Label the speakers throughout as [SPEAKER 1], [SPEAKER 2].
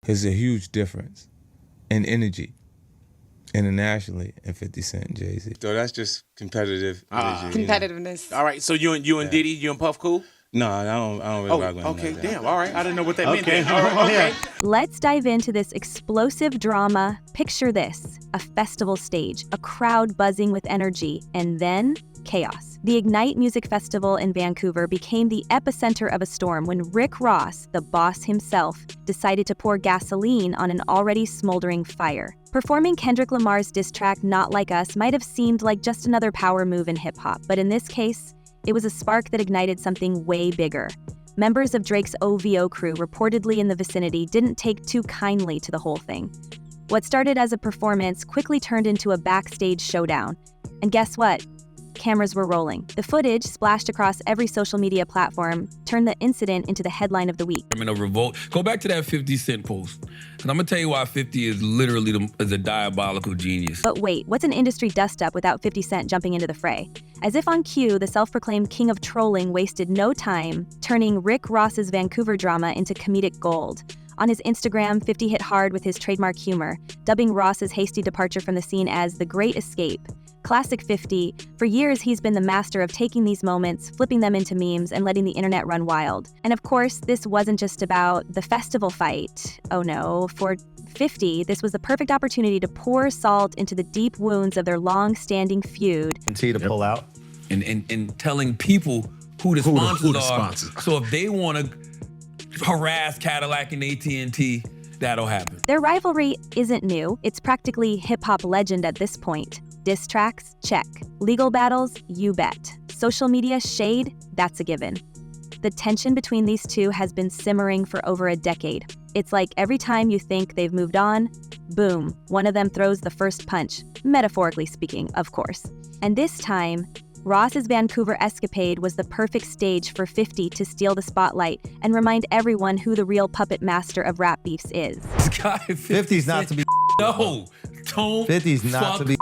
[SPEAKER 1] There's a huge difference in energy internationally in 50 Cent and Jay-Z. So that's just competitive energy.
[SPEAKER 2] Competitiveness.
[SPEAKER 3] All right, so you and Diddy, you and Puff cool?
[SPEAKER 1] No, I don't really rock with him.
[SPEAKER 3] Okay,
[SPEAKER 1] like that.
[SPEAKER 3] damn, all right. I didn't know what that meant.
[SPEAKER 4] Okay.
[SPEAKER 3] All right, okay.
[SPEAKER 5] Let's dive into this explosive drama. Picture this, a festival stage, a crowd buzzing with energy, and then chaos. The Ignite Music Festival in Vancouver became the epicenter of a storm when Rick Ross, the boss himself, decided to pour gasoline on an already smoldering fire. Performing Kendrick Lamar's diss track Not Like Us might have seemed like just another power move in hip-hop, but in this case, it was a spark that ignited something way bigger. Members of Drake's OVO crew reportedly in the vicinity didn't take too kindly to the whole thing. What started as a performance quickly turned into a backstage showdown. And guess what? Cameras were rolling. The footage, splashed across every social media platform, turned the incident into the headline of the week.
[SPEAKER 6] I'm in a revolt. Go back to that 50 Cent post. And I'm gonna tell you why 50 is literally is a diabolical genius.
[SPEAKER 5] But wait, what's an industry dust-up without 50 Cent jumping into the fray? As if on cue, the self-proclaimed king of trolling wasted no time, turning Rick Ross's Vancouver drama into comedic gold. On his Instagram, 50 hit hard with his trademark humor, dubbing Ross's hasty departure from the scene as the Great Escape. Classic 50, for years he's been the master of taking these moments, flipping them into memes, and letting the internet run wild. And of course, this wasn't just about the festival fight. Oh no, for 50, this was the perfect opportunity to pour salt into the deep wounds of their long-standing feud.
[SPEAKER 4] Continue to pull out.
[SPEAKER 6] And telling people who the sponsors are. So if they want to harass Cadillac and AT&T, that'll happen.
[SPEAKER 5] Their rivalry isn't new. It's practically hip-hop legend at this point. Diss tracks? Check. Legal battles? You bet. Social media shade? That's a given. The tension between these two has been simmering for over a decade. It's like every time you think they've moved on, boom, one of them throws the first punch, metaphorically speaking, of course. And this time, Ross's Vancouver escapade was the perfect stage for 50 to steal the spotlight and remind everyone who the real puppet master of rap beefs is.
[SPEAKER 6] This guy,
[SPEAKER 4] 50's not to be
[SPEAKER 6] No, don't
[SPEAKER 4] 50's not to be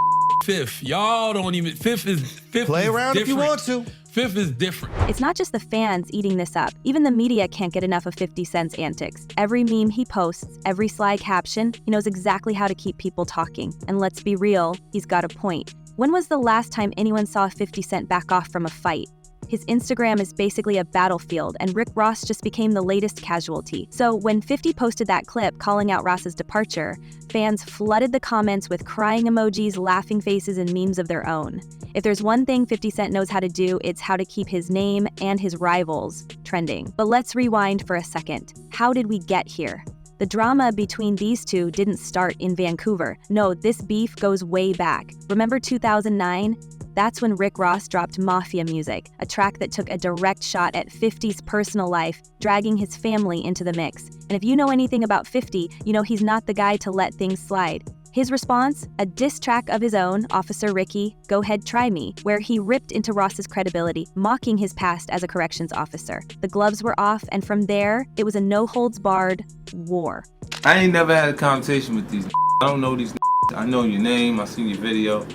[SPEAKER 6] Fifth. Y'all don't even, Fifth is
[SPEAKER 4] play around
[SPEAKER 6] different.
[SPEAKER 4] if you want to.
[SPEAKER 6] Fifth is different.
[SPEAKER 5] It's not just the fans eating this up. Even the media can't get enough of 50 Cent's antics. Every meme he posts, every sly caption, he knows exactly how to keep people talking. And let's be real, he's got a point. When was the last time anyone saw 50 Cent back off from a fight? His Instagram is basically a battlefield, and Rick Ross just became the latest casualty. So when 50 posted that clip calling out Ross's departure, fans flooded the comments with crying emojis, laughing faces, and memes of their own. If there's one thing 50 Cent knows how to do, it's how to keep his name and his rivals trending. But let's rewind for a second. How did we get here? The drama between these two didn't start in Vancouver. No, this beef goes way back. Remember 2009? That's when Rick Ross dropped Mafia Music, a track that took a direct shot at 50's personal life, dragging his family into the mix. And if you know anything about 50, you know he's not the guy to let things slide. His response? A diss track of his own, Officer Ricky, Go Ahead Try Me, where he ripped into Ross's credibility, mocking his past as a corrections officer. The gloves were off, and from there, it was a no-holds-barred war.
[SPEAKER 1] I ain't never had a conversation with these. I don't know these. I know your name, I seen your video.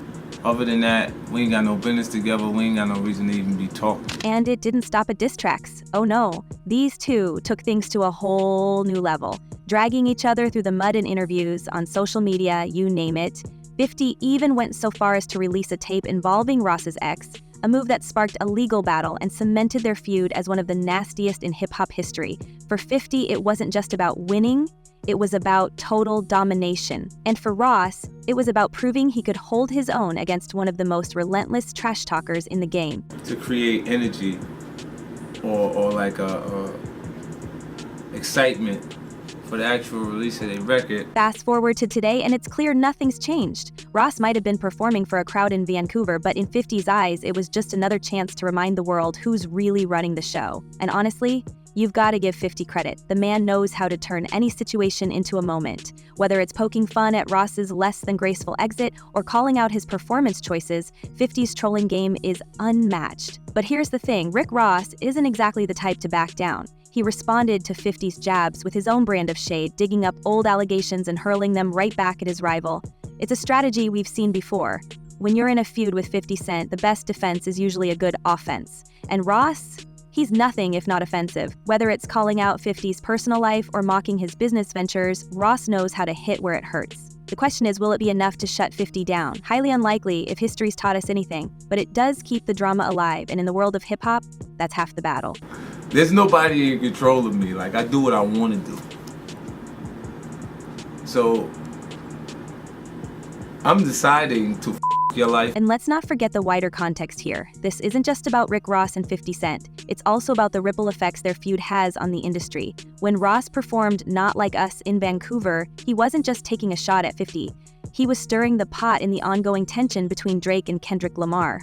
[SPEAKER 1] Other than that, we ain't got no business together. We ain't got no reason to even be talking.
[SPEAKER 5] And it didn't stop at diss tracks. Oh no, these two took things to a whole new level, dragging each other through the mud in interviews, on social media, you name it. 50 even went so far as to release a tape involving Ross's ex, a move that sparked a legal battle and cemented their feud as one of the nastiest in hip-hop history. For 50, it wasn't just about winning, it was about total domination. And for Ross, it was about proving he could hold his own against one of the most relentless trash talkers in the game.
[SPEAKER 1] To create energy or like a excitement for the actual release of a record.
[SPEAKER 5] Fast forward to today, and it's clear nothing's changed. Ross might have been performing for a crowd in Vancouver, but in 50's eyes, it was just another chance to remind the world who's really running the show. And honestly, you've got to give 50 credit. The man knows how to turn any situation into a moment. Whether it's poking fun at Ross's less than graceful exit or calling out his performance choices, 50's trolling game is unmatched. But here's the thing, Rick Ross isn't exactly the type to back down. He responded to 50's jabs with his own brand of shade, digging up old allegations and hurling them right back at his rival. It's a strategy we've seen before. When you're in a feud with 50 Cent, the best defense is usually a good offense. And Ross? He's nothing if not offensive. Whether it's calling out 50's personal life or mocking his business ventures, Ross knows how to hit where it hurts. The question is, will it be enough to shut 50 down? Highly unlikely if history's taught us anything, but it does keep the drama alive, and in the world of hip-hop, that's half the battle.
[SPEAKER 1] There's nobody in control of me. Like, I do what I want to do. So, I'm deciding to your life.
[SPEAKER 5] And let's not forget the wider context here. This isn't just about Rick Ross and 50 Cent. It's also about the ripple effects their feud has on the industry. When Ross performed Not Like Us in Vancouver, he wasn't just taking a shot at 50. He was stirring the pot in the ongoing tension between Drake and Kendrick Lamar.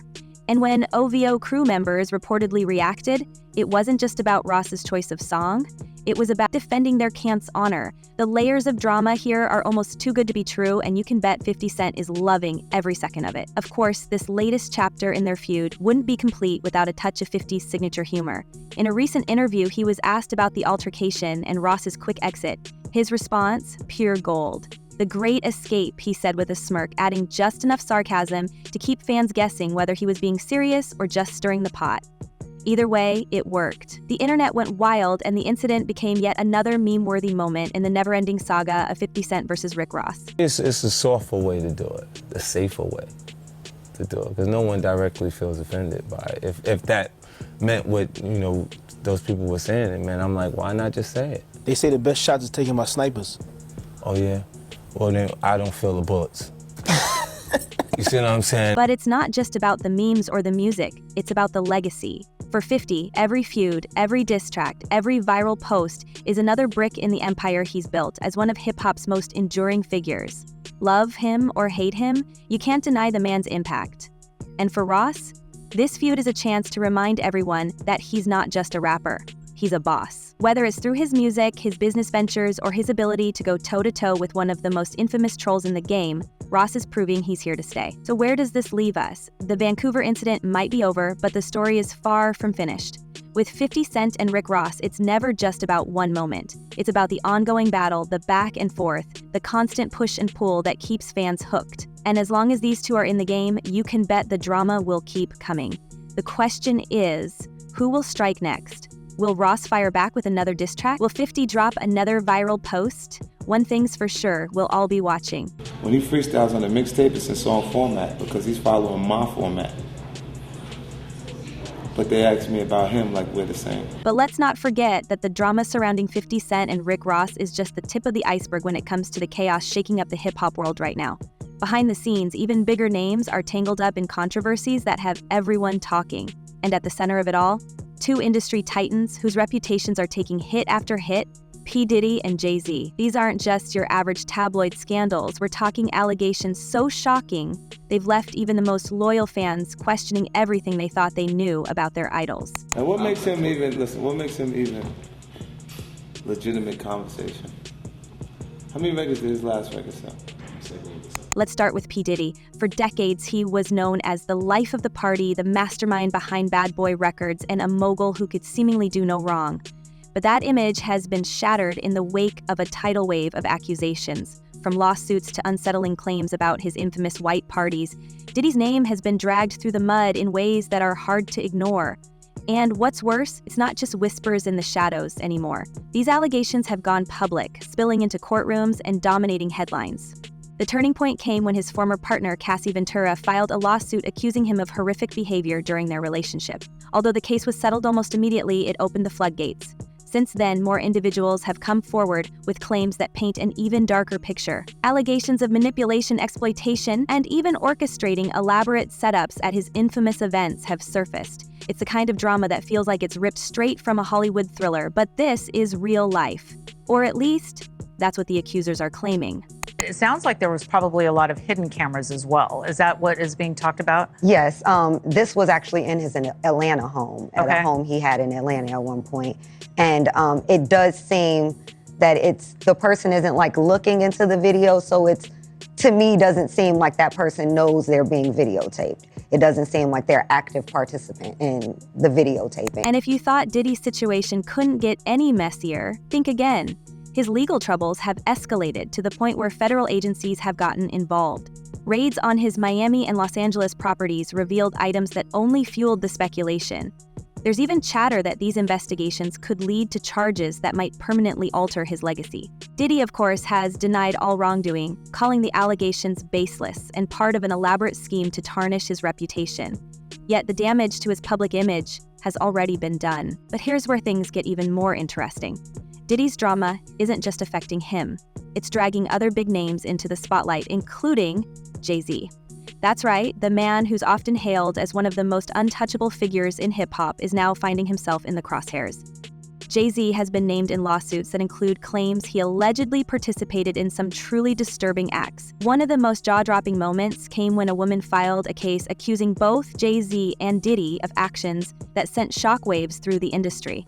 [SPEAKER 5] And when OVO crew members reportedly reacted, it wasn't just about Ross's choice of song. It was about defending their cant's honor. The layers of drama here are almost too good to be true, and you can bet 50 Cent is loving every second of it. Of course, this latest chapter in their feud wouldn't be complete without a touch of 50's signature humor. In a recent interview, he was asked about the altercation and Ross's quick exit. His response, pure gold. The great escape, he said with a smirk, adding just enough sarcasm to keep fans guessing whether he was being serious or just stirring the pot. Either way, it worked. The internet went wild, and the incident became yet another meme-worthy moment in the never-ending saga of 50 Cent versus Rick Ross.
[SPEAKER 2] It's a softer way to do it, a safer way to do it, because no one directly feels offended by it. If that meant what, those people were saying, it meant, I'm like, why not just say it?
[SPEAKER 7] They say the best shots is taken by snipers.
[SPEAKER 2] Oh, yeah? Well, then I don't feel the bullets. You see what I'm saying?
[SPEAKER 5] But it's not just about the memes or the music, it's about the legacy. For 50, every feud, every diss track, every viral post is another brick in the empire he's built as one of hip-hop's most enduring figures. Love him or hate him, you can't deny the man's impact. And for Ross, this feud is a chance to remind everyone that he's not just a rapper, he's a boss. Whether it's through his music, his business ventures, or his ability to go toe-to-toe with one of the most infamous trolls in the game, Ross is proving he's here to stay. So where does this leave us? The Vancouver incident might be over, but the story is far from finished. With 50 Cent and Rick Ross, it's never just about one moment. It's about the ongoing battle, the back and forth, the constant push and pull that keeps fans hooked. And as long as these two are in the game, you can bet the drama will keep coming. The question is, who will strike next? Will Ross fire back with another diss track? Will 50 drop another viral post? One thing's for sure, we'll all be watching.
[SPEAKER 1] When he freestyles on the mixtape, it's in song format because he's following my format. But they asked me about him like we're the same.
[SPEAKER 5] But let's not forget that the drama surrounding 50 Cent and Rick Ross is just the tip of the iceberg when it comes to the chaos shaking up the hip-hop world right now. Behind the scenes, even bigger names are tangled up in controversies that have everyone talking. And at the center of it all, two industry titans whose reputations are taking hit after hit, P. Diddy and Jay-Z. These aren't just your average tabloid scandals. We're talking allegations so shocking, they've left even the most loyal fans questioning everything they thought they knew about their idols.
[SPEAKER 1] And what makes him even legitimate conversation? How many records did his last record sell?
[SPEAKER 5] Let's start with P. Diddy. For decades, he was known as the life of the party, the mastermind behind Bad Boy Records, and a mogul who could seemingly do no wrong. But that image has been shattered in the wake of a tidal wave of accusations. From lawsuits to unsettling claims about his infamous white parties, Diddy's name has been dragged through the mud in ways that are hard to ignore. And what's worse, it's not just whispers in the shadows anymore. These allegations have gone public, spilling into courtrooms and dominating headlines. The turning point came when his former partner, Cassie Ventura, filed a lawsuit accusing him of horrific behavior during their relationship. Although the case was settled almost immediately, it opened the floodgates. Since then, more individuals have come forward with claims that paint an even darker picture. Allegations of manipulation, exploitation, and even orchestrating elaborate setups at his infamous events have surfaced. It's the kind of drama that feels like it's ripped straight from a Hollywood thriller, but this is real life. Or at least, that's what the accusers are claiming.
[SPEAKER 8] It sounds like there was probably a lot of hidden cameras as well. Is that what is being talked about?
[SPEAKER 9] Yes, this was actually in his Atlanta home, at
[SPEAKER 8] Okay.
[SPEAKER 9] a home he had in Atlanta at one point. And it does seem that the person isn't like looking into the video, so it's, to me, doesn't seem like that person knows they're being videotaped. It doesn't seem like they're active participant in the videotaping.
[SPEAKER 5] And if you thought Diddy's situation couldn't get any messier, think again. His legal troubles have escalated to the point where federal agencies have gotten involved. Raids on his Miami and Los Angeles properties revealed items that only fueled the speculation. There's even chatter that these investigations could lead to charges that might permanently alter his legacy. Diddy, of course, has denied all wrongdoing, calling the allegations baseless and part of an elaborate scheme to tarnish his reputation. Yet the damage to his public image has already been done. But here's where things get even more interesting. Diddy's drama isn't just affecting him. It's dragging other big names into the spotlight, including Jay-Z. That's right, the man who's often hailed as one of the most untouchable figures in hip-hop is now finding himself in the crosshairs. Jay-Z has been named in lawsuits that include claims he allegedly participated in some truly disturbing acts. One of the most jaw-dropping moments came when a woman filed a case accusing both Jay-Z and Diddy of actions that sent shockwaves through the industry.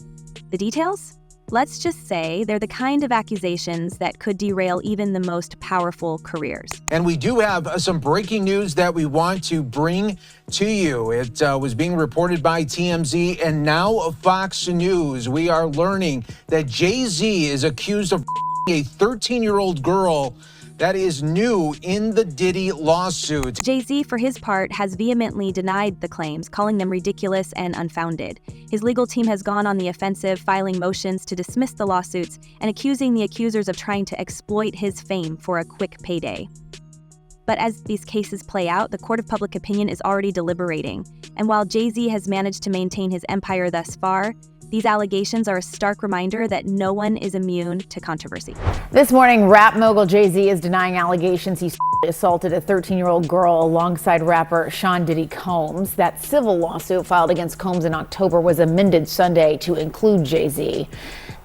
[SPEAKER 5] The details? Let's just say they're the kind of accusations that could derail even the most powerful careers.
[SPEAKER 10] And we do have some breaking news that we want to bring to you. It was being reported by TMZ and now Fox News. We are learning that Jay-Z is accused of a 13-year-old girl. That is new in the Diddy lawsuit.
[SPEAKER 5] Jay-Z, for his part, has vehemently denied the claims, calling them ridiculous and unfounded. His legal team has gone on the offensive, filing motions to dismiss the lawsuits and accusing the accusers of trying to exploit his fame for a quick payday. But as these cases play out, the court of public opinion is already deliberating. And while Jay-Z has managed to maintain his empire thus far, these allegations are a stark reminder that no one is immune to controversy.
[SPEAKER 11] This morning, rap mogul Jay-Z is denying allegations he assaulted a 13-year-old girl alongside rapper Sean Diddy Combs. That civil lawsuit filed against Combs in October was amended Sunday to include Jay-Z.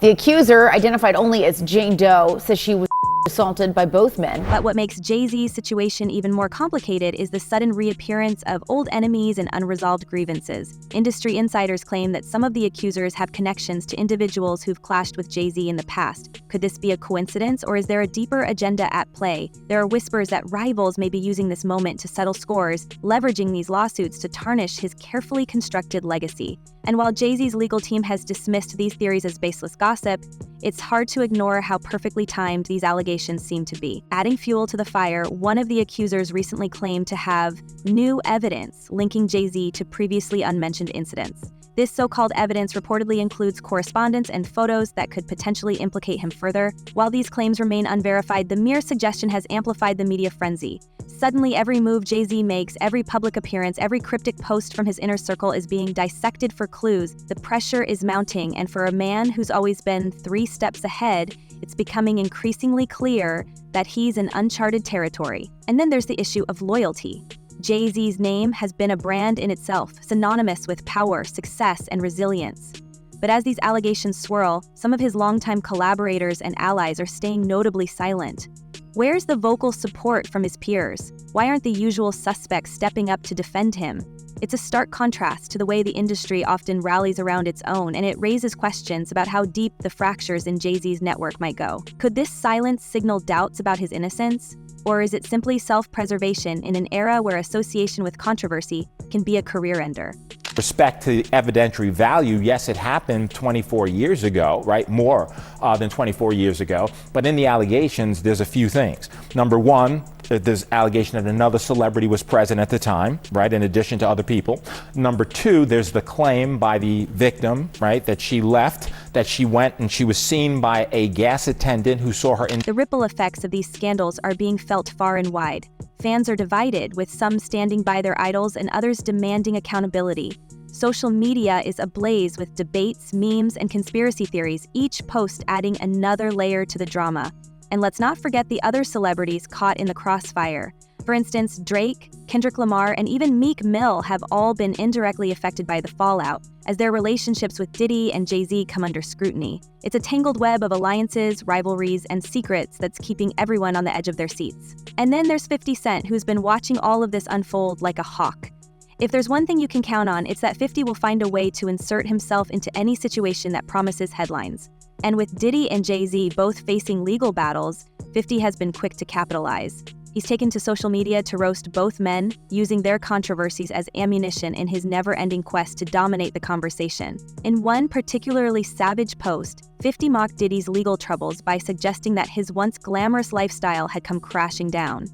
[SPEAKER 11] The accuser, identified only as Jane Doe, says she was assaulted by both men.
[SPEAKER 5] But what makes Jay-Z's situation even more complicated is the sudden reappearance of old enemies and unresolved grievances. Industry insiders claim that some of the accusers have connections to individuals who've clashed with Jay-Z in the past. Could this be a coincidence, or is there a deeper agenda at play? There are whispers that rivals may be using this moment to settle scores, leveraging these lawsuits to tarnish his carefully constructed legacy. And while Jay-Z's legal team has dismissed these theories as baseless gossip, it's hard to ignore how perfectly timed these allegations seem to be. Adding fuel to the fire, one of the accusers recently claimed to have new evidence linking Jay-Z to previously unmentioned incidents. This so-called evidence reportedly includes correspondence and photos that could potentially implicate him further. While these claims remain unverified, the mere suggestion has amplified the media frenzy. Suddenly, every move Jay-Z makes, every public appearance, every cryptic post from his inner circle is being dissected for clues. The pressure is mounting, and for a man who's always been 3 steps ahead, it's becoming increasingly clear that he's in uncharted territory. And then there's the issue of loyalty. Jay-Z's name has been a brand in itself, synonymous with power, success, and resilience. But as these allegations swirl, some of his longtime collaborators and allies are staying notably silent. Where's the vocal support from his peers? Why aren't the usual suspects stepping up to defend him? It's a stark contrast to the way the industry often rallies around its own, and it raises questions about how deep the fractures in Jay-Z's network might go. Could this silence signal doubts about his innocence? Or is it simply self-preservation in an era where association with controversy can be a career ender?
[SPEAKER 12] Respect to evidentiary value, yes, it happened 24 years ago, right? More than 24 years ago. But in the allegations, there's a few things. Number one, there's allegation that another celebrity was present at the time, right, in addition to other people. Number two, there's the claim by the victim, right, that she left, that she went and she was seen by a gas attendant who saw her in.
[SPEAKER 5] The ripple effects of these scandals are being felt far and wide. Fans are divided, with some standing by their idols and others demanding accountability. Social media is ablaze with debates, memes, and conspiracy theories, each post adding another layer to the drama. And let's not forget the other celebrities caught in the crossfire. For instance, Drake, Kendrick Lamar, and even Meek Mill have all been indirectly affected by the fallout, as their relationships with Diddy and Jay-Z come under scrutiny. It's a tangled web of alliances, rivalries, and secrets that's keeping everyone on the edge of their seats. And then there's 50 Cent, who's been watching all of this unfold like a hawk. If there's one thing you can count on, it's that 50 will find a way to insert himself into any situation that promises headlines. And with Diddy and Jay-Z both facing legal battles, 50 has been quick to capitalize. He's taken to social media to roast both men, using their controversies as ammunition in his never-ending quest to dominate the conversation. In one particularly savage post, 50 mocked Diddy's legal troubles by suggesting that his once glamorous lifestyle had come crashing down.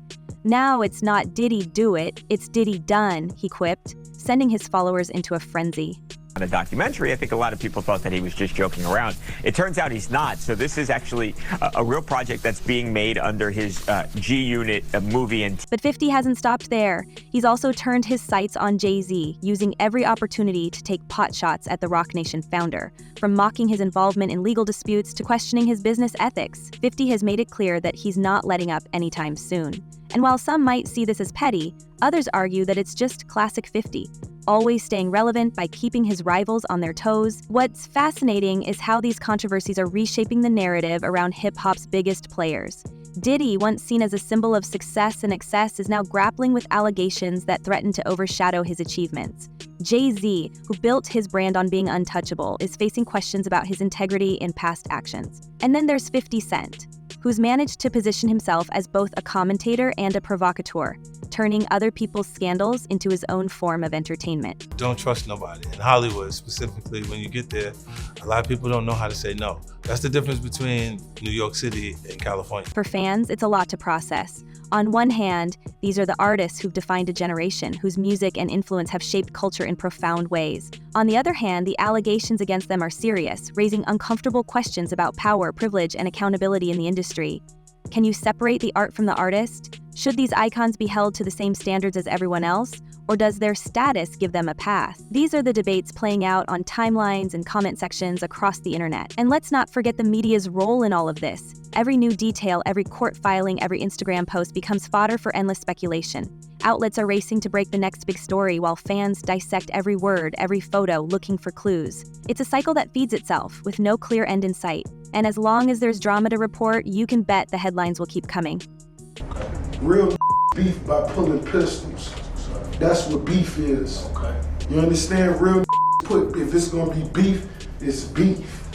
[SPEAKER 5] "Now it's not Diddy do it, it's Diddy done," he quipped, sending his followers into a frenzy.
[SPEAKER 13] on a documentary, I think a lot of people thought that he was just joking around. It turns out he's not. So this is actually a real project that's being made under his G-Unit movie.
[SPEAKER 5] But 50 hasn't stopped there. He's also turned his sights on Jay-Z, using every opportunity to take pot shots at the Roc Nation founder. From mocking his involvement in legal disputes to questioning his business ethics, 50 has made it clear that he's not letting up anytime soon. And while some might see this as petty, others argue that it's just classic 50. Always staying relevant by keeping his rivals on their toes. What's fascinating is how these controversies are reshaping the narrative around hip-hop's biggest players. Diddy, once seen as a symbol of success and excess, is now grappling with allegations that threaten to overshadow his achievements. Jay-Z, who built his brand on being untouchable, is facing questions about his integrity in past actions. And then there's 50 Cent, who's managed to position himself as both a commentator and a provocateur, turning other people's scandals into his own form of entertainment.
[SPEAKER 14] Don't trust nobody. In Hollywood, specifically, when you get there, a lot of people don't know how to say no. That's the difference between New York City and California.
[SPEAKER 5] For fans, it's a lot to process. On one hand, these are the artists who've defined a generation, whose music and influence have shaped culture in profound ways. On the other hand, the allegations against them are serious, raising uncomfortable questions about power, privilege, and accountability in the industry. Can you separate the art from the artist? Should these icons be held to the same standards as everyone else? Or does their status give them a pass? These are the debates playing out on timelines and comment sections across the internet. And let's not forget the media's role in all of this. Every new detail, every court filing, every Instagram post becomes fodder for endless speculation. Outlets are racing to break the next big story while fans dissect every word, every photo, looking for clues. It's a cycle that feeds itself, with no clear end in sight. And as long as there's drama to report, you can bet the headlines will keep coming.
[SPEAKER 15] Real beef by pulling pistols. That's what beef is. You understand? Real if it's gonna be beef, it's beef.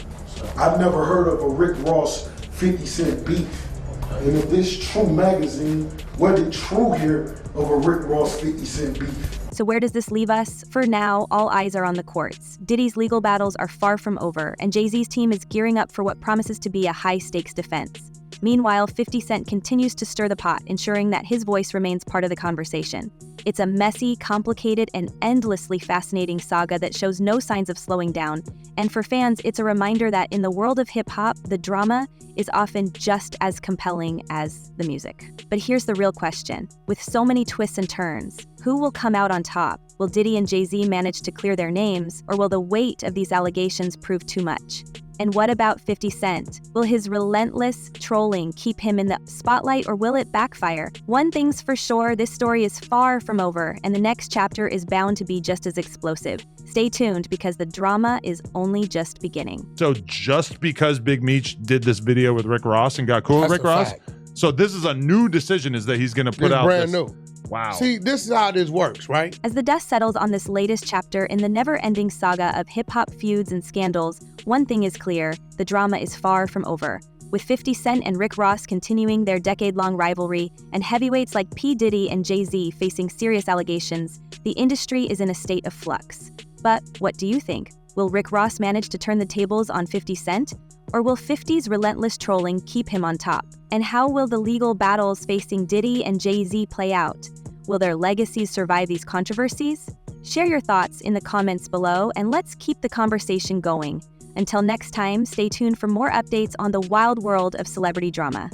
[SPEAKER 15] I've never heard of a Rick Ross 50 Cent beef. And if this True magazine, what is true here of a Rick Ross 50 Cent beef?
[SPEAKER 5] So where does this leave us? For now, all eyes are on the courts. Diddy's legal battles are far from over, and Jay-Z's team is gearing up for what promises to be a high-stakes defense. Meanwhile, 50 Cent continues to stir the pot, ensuring that his voice remains part of the conversation. It's a messy, complicated, and endlessly fascinating saga that shows no signs of slowing down. And for fans, it's a reminder that in the world of hip-hop, the drama is often just as compelling as the music. But here's the real question. With so many twists and turns, who will come out on top? Will Diddy and Jay-Z manage to clear their names, or will the weight of these allegations prove too much? And what about 50 Cent? Will his relentless trolling keep him in the spotlight, or will it backfire? One thing's for sure, this story is far from over, and the next chapter is bound to be just as explosive. Stay tuned, because the drama is only just beginning.
[SPEAKER 16] So just because Big Meech did this video with Rick Ross and got cool with Rick Ross, so this is a new decision, is that he's going to put out
[SPEAKER 17] brand
[SPEAKER 16] this.
[SPEAKER 17] New.
[SPEAKER 16] Wow.
[SPEAKER 17] See, this is how this works, right?
[SPEAKER 5] As the dust settles on this latest chapter in the never-ending saga of hip-hop feuds and scandals, one thing is clear: the drama is far from over. With 50 Cent and Rick Ross continuing their decade-long rivalry, and heavyweights like P. Diddy and Jay-Z facing serious allegations, the industry is in a state of flux. But what do you think? Will Rick Ross manage to turn the tables on 50 Cent? Or will 50's relentless trolling keep him on top? And how will the legal battles facing Diddy and Jay-Z play out? Will their legacies survive these controversies? Share your thoughts in the comments below, and let's keep the conversation going. Until next time, stay tuned for more updates on the wild world of celebrity drama.